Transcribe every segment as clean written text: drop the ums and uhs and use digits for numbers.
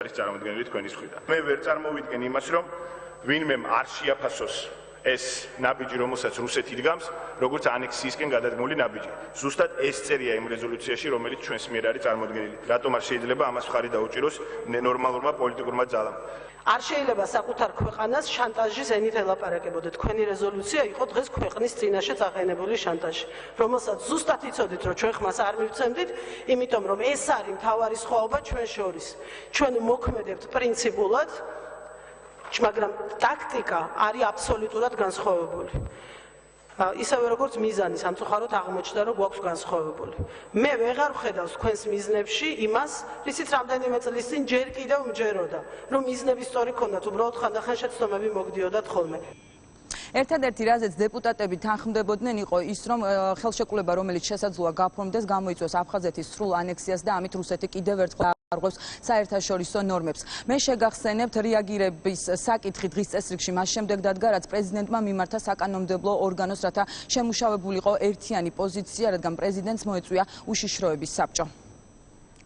არის წარმოდგენილი თქვენი მხრიდან. მე ვერ წარმოვიდგენ იმას, რომ ვინმე არ შეაფასოს ეს ნაბიჯი, რომელსაც რუსეთი დგამს, როგორც ანექსიისკენ გადადგმული ნაბიჯი. ზუსტად ეს წერია იმ რეზოლუციაში, რომელიც ჩვენს მიერ არის წარმოდგენილი. რატომ არ შეიძლება ამას მხარი დაუჭიროს ნორმალურმა პოლიტიკურმა ძალამ? არ შეიძლება საკუთარ ქვეყანას შანტაჟის ენით ელაპარაკებოდა. თქვენი რეზოლუცია იყო დღეს ქვეყნის წინაშე წაყენებული შანტაჟი, რომელსაც ზუსტად იცოდით, რომ ჩვენ ხმას არ მივცემდით, იმიტომ რომ ეს არის მთავარი სხვაობა ჩვენ შორის. ჩვენ მოქმედებთ პრინციპულად, მაგრამ ტაქტიკა არის აბსოლუტურად განსხვავებული. ისევე როგორც მიზანი სამწუხაროდ აღმოჩნდა, რომ გვაქვს განსხვავებული. მე ვეღარ ვხედავს თქვენს მიზნებში იმას, რისიც რამდენიმე წლის წინ ჯერ კიდევ მჯეროდა, რომ მიზნები სწორი ქონდათ, უბრალოდ ხანდახან შეცდომები მოგდიოდათ ხოლმე. ერთადერთი რაზეც დეპუტატები თანხმდებოდნენ იყო ის, რომ ხელშეკრულება, რომელიც შესაძლოა გაფორმდეს, გამოიწვევს აფხაზეთის სრულ ანექსიას და ამით რუსეთი კიდევ ერთხელ არღვევს საერთაშორისო ნორმებს. მე შეგახსენებთ რეაგირების საკითხი დღის წესრიგში მას შემდეგ დადგა, რაც პრეზიდენტმა მიმართა საკანონმდებლო ორგანოს, რათა შემუშავებულიყო ერთიანი პოზიცია, რადგან პრეზიდენტს მოეწვია უშიშროების საბჭო.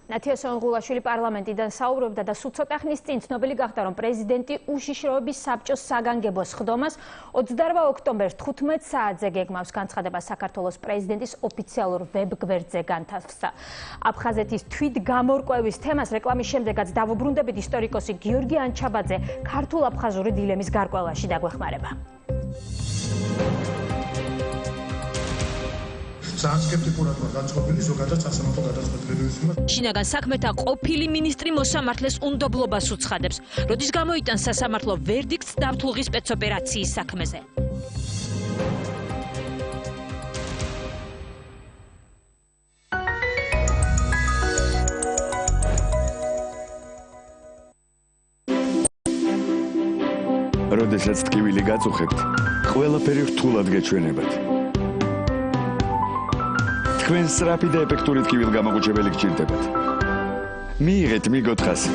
ნათია სონღულაშვილი პარლამენტიდან საუბრობდა და სულ ცოტა ხნის წინ ცნობილი გახდა, რომ პრეზიდენტი უშიშროების საბჭოს საგანგებო სხდომას 28 ოქტომბერს 15 საათზე გეგმავს. განცხადება საქართველოს პრეზიდენტის ოფიციალურ ვებ-გვერდზე განთავსდა. აფხაზეთის თვითგამორკვევის თემას რეკლამის შემდეგაც დავუბრუნდებით ისტორიკოსი გიორგი ანჩაბაძე ქართულ-აფხაზური დილემის გარკვევაში დაგვეხმარება. ძალიან სკეპტიკურად განწყობილი ზოგადად სასამართლო გადაწყვეტილებების მიმართ. შინაგან საქმეთა ყოფილი მინისტრი მოსამართლეს უნდობლობას უცხადებს, როდის გამოიტანს სასამართლო ვერდიქტს დავთულღის სპეცოპერაციის საქმეზე. როდესაც ტკივილი გაწუხებთ, ყველაფერი რთულად გეჩვენებათ. თქვენ სწრაფი და ეფექტური ტკივილგამაყუჩებელი გჭირდებათ. მიიღეთ მიგოთ 100.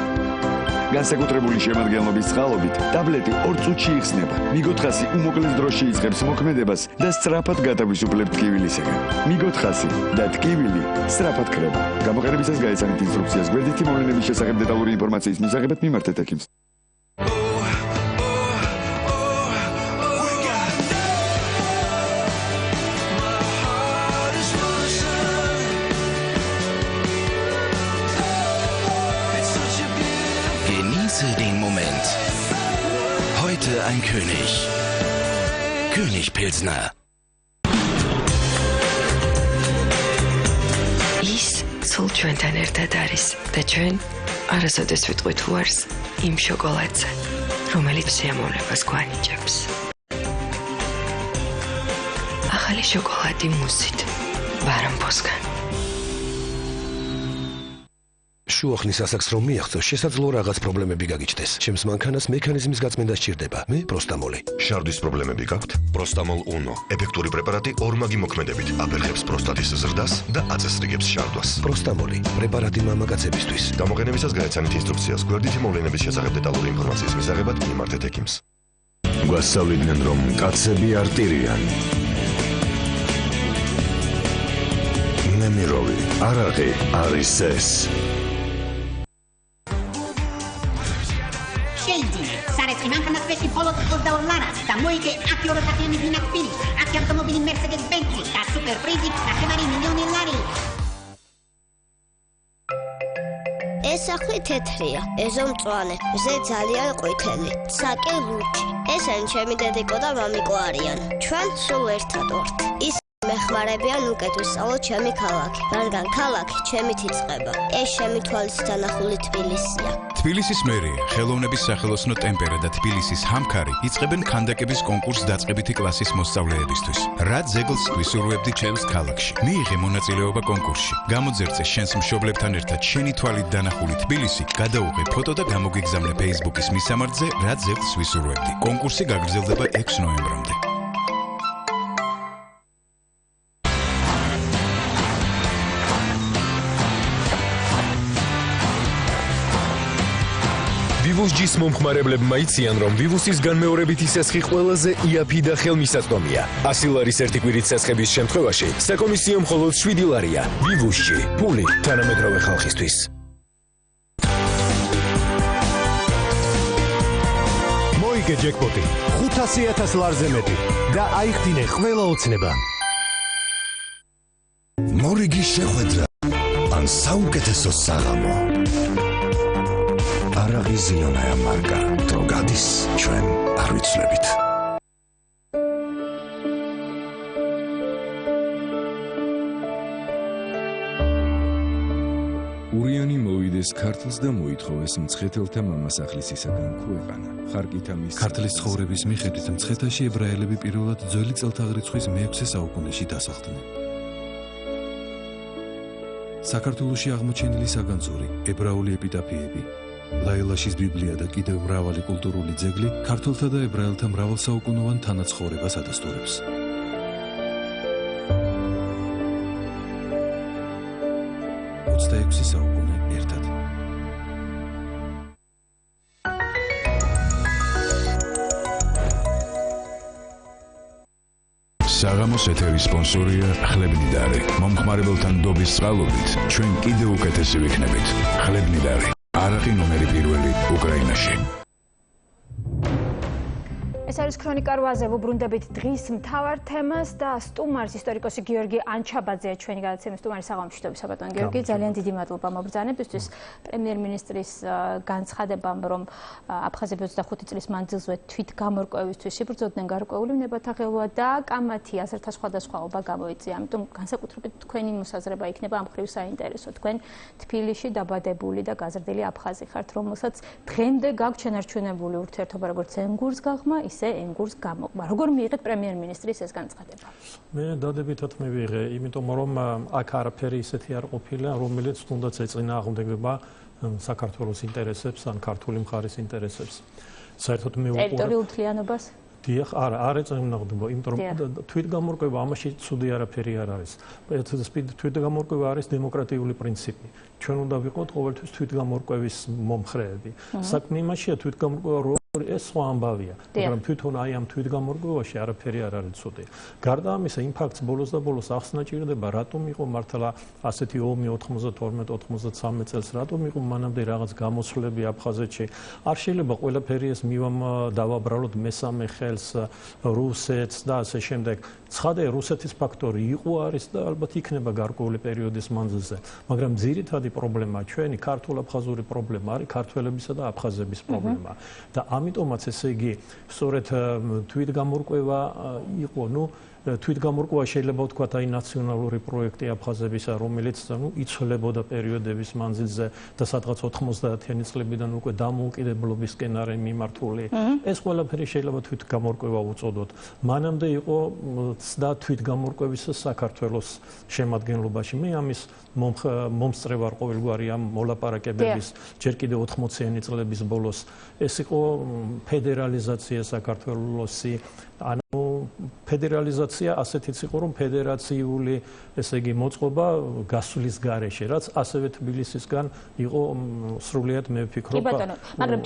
განსაკუთრებული შემადგენლობის წყალობით ტაბლეტი 2 წუთში იხსნება. მიგოთ 100 უმოკლეს დროში იწყებს მოქმედებას და სწრაფად გათავისუფლებთ ტკივილისგან. მიგოთ 100 და ტკივილი სწრაფად ქრება. გამოყენებისას გაეცანით ინსტრუქციას. გვერდითი მოვლენების შესახებ დეტალური ინფორმაციის მისაღებად მიმართეთ ექიმს. Den Moment. Heute ein König. König Pilsner. ის სულ ჩვენთან ერთად არის და ჩვენ არასოდეს ვიტყვით უარს იმ შოკოლადზე, რომელიც სიამოვნებას გვანიჭებს. ახალი შოკოლადი მუსით, ბარამბოსგან. შუახნის ასაკს რომ მიაღწევ, შესაძლოა რაღაც პრობლემები გაგიჩნდეს. ჩემს მანქანას მექანიზმის გაწმენდა სჭირდება. მე პროსტამოლი. შარდის პრობლემები გაქვთ? პროსტამოლ უნო. ეფექტური პრეპარატი ორმაგი მოქმედებით აფერხებს პროსტატის ზრდას და აწესრიგებს შარდვას. პროსტამოლი. პრეპარატი მამაკაცებისთვის. გამოყენებისას გაეცანით ინსტრუქციას. გვერდითი მოვლენების შესახებ დეტალური ინფორმაციის მისაღებად მიმართეთ ექიმს. გვასწავლიდნენ, რომ კაცები არ ტირიან. ნემიროვი, არაღი არის ეს. Saresti mancano questi polo da Orlana, da Moike, a Fiore Tatiani di Napoli, a automobili Mercedes-Benz, da Super Prezi, da Ferrari milioni lari. ეს სახლი თეთრია, ეზო მწვანე, მზე ძალიან ყვითელი, საკე ლურჯი. ესენი ჩემი დედიკო და მამიკო არიან. ჩვენ სულ ერთად ვართ. ის მეხმარებიან უკეთ ვისწავლოთ ჩემი ქალაქი, რადგან ქალაქი ჩემით იწყება. ეს ჩემი თვალის დანახული თბილისია. თბილისის მერია, ხელოვნების სახელოსნო ტემპერა და თბილისის ჰამქარი იწყებენ ქანდაკების კონკურსს დაწყებითი კლასის მოსწავლეებისთვის. რა ძეგლს ვისურვებდი ჩემს ქალაქში? მიიღე მონაწილეობა კონკურსში. გამოძერწე შენს მშობლებთან ერთად შენი თვალით დანახული თბილისი, გადაუღე ფოტო და გამოგიგზავნე Facebook-ის მისამართზე რა ძეგლს ვისურვებდი. კონკურსი გაგრძელდება 6 ნოემბრამდე. ვივუსჯის მომხმარებლებმა იციან, რომ ვივუსის განმეორებითი სესხი ყველაზე იაფი და ხელმისაწვდომია. 100 ლარის ერთი კვირით სესხების შემთხვევაში საკომისიო მხოლოდ 7 ლარია. ვივუსჯი, ფული თანამედროვე ხალხისთვის. გაიგე ჯეკპოტი 500,000 ლარზე მეტი და აიხდინე ყველა ოცნება. მორიგი შეხვედრა ან საუკეთესო საღამო. არაღიზიონაა მარკა, დრო გადის, ჩვენ არ ვიცვლებით. ურიანი მოვიდეს ქართლს და მოითხოვეს მცხეთელთა მამასახლისისაგან ქვეყანა. ხარკითა მის ქართლის ცხოვრების მიხედვით მცხეთაში ებრაელები პირველად ძველი წელთაღრიცხვის მე-6 საუკუნეში დასახლდნენ. საქართველოში აღმოჩენილი საგანძური, ებრაული ეპიტაფიები, ლაილაშის ბიბლია და კიდევ მრავალი კულტურული ძეგლი ქართველთა და ებრაელთა მრავალსაუკუნოვან თანაცხოვრებას ადასტურებს. საუკუნე ერთად. საღამოს ეთერის სპონსორია ხლებნიდარი. მომხმარებელთან ნდობის წყალობით ჩვენ კიდევ უკეთესი ვიქნებით. ხლებნიდარი. არაყი ნომერი პირველი უკრაინაში. ეს არის ქრონიკა 8-ზე ვუბრუნდებით დღის მთავარ თემას და სტუმარს ისტორიკოსი გიორგი ანჩაბაძეა ჩვენი გადაცემის სტუმარი. საღამოშიტობის ბატონ გიორგი, ძალიან დიდი მადლობა მობრძანებისთვის. პრემიერ-მინისტრის განცხადებამ, რომ აფხაზები 25 წლის მანძილზე თვით გამორკვევისთვის იბრძოდნენ გარკვეული ვნებათა ხელვა და კამათი აზრთა სხვადასხვაობა გამოიწვია. ამიტომ განსაკუთრებით თქვენი მოსაზრება იქნება ამ მხრივ საინტერესო. თქვენ თბილისში დაბადებული და გაზრდილი აფხაზი ხართ, რომელსაც დღემდე გაქვთ შენარჩუნებული ურთიერთობა როგორც ენგურს გაღმა, ენგურს გამოყმა. როგორ მიიღეთ პრემიერ-მინისტრის ეს განცხადება? მე დადებითად მივიღე, იმიტომ რომ აქ არაფერი ისეთი არ ყოფილა, რომელიც თუნდაც ეწინააღმდეგება საქართველოს ინტერესებს ან ქართული მხარის ინტერესებს. საერთოდ მე ტერიტორიულ მთლიანობას? დიახ, არ ეწინააღმდეგება, იმიტომ რომ თვითგამორკვევა ამაში ცუდი არაფერი არ არის. თვითგამორკვევა არის დემოკრატიული პრინციპი. ჩვენ უნდა ვიყოთ ყოველთვის თვითგამორკვევის მომხრეები. საქმე იმაშია თვითგამორკვევა ეს სხვა ამბავია, მაგრამ თვითონ აი ამ თვითგამორკვევაში არაფერი არ არის ცუდი. გარდა ამისა, იმ ფაქტს ბოლოს და ბოლოს ახსნა ჭირდება, რატომ იყო მართლა ასეთი ომი 92-93 წელს, რატომ იყო მანამდე რაღაც გამოსვლები აფხაზეთში. არ შეიძლება ყველაფერი ეს დავაბრალოთ მესამე ხელს, რუსეთს და ასე შემდეგ. ცხადია, რუსეთის ფაქტორი იყო, არის და ალბათ იქნება გარკვეული პერიოდის მანძილზე, მაგრამ ძირითადი პრობლემა ჩვენი ქართულ-აფხაზური პრობლემა არის ქართველებისა და აფხაზების პრობლემა. და ამიტომაც ესე იგი სწორედ თვითგამორკვევა იყო, თვითგამორკვევა შეიძლება ვთქვათ აი ნაციონალური პროექტი აფხაზებისა, რომელიც იცვლებოდა პერიოდების მანძილზე და სადღაც 90-იანი წლებიდან უკვე დამოუკიდებლობისკენ არის მიმართული. ეს ყველაფერი შეიძლება თვითგამორკვევა უწოდოთ. მანამდე იყო ცდა თვითგამორკვევის საქართველოს შემადგენლობაში. მე ამის მომსწრე ვარ ყოველგვარი ამ მოლაპარაკებების ჯერ კიდევ 80-იანი წლების ბოლოს. ეს იყო ფედერალიზაცია საქართველოსი, ანუ ფედერალიზაცია ასეთიც იყო, რომ ფედერაციული, ესე იგი, მოწყობა გასვლის გარეშე, რაც ასევე თბილისისგან იყო სრულიად მე ვფიქრობ. კი ბატონო, მაგრამ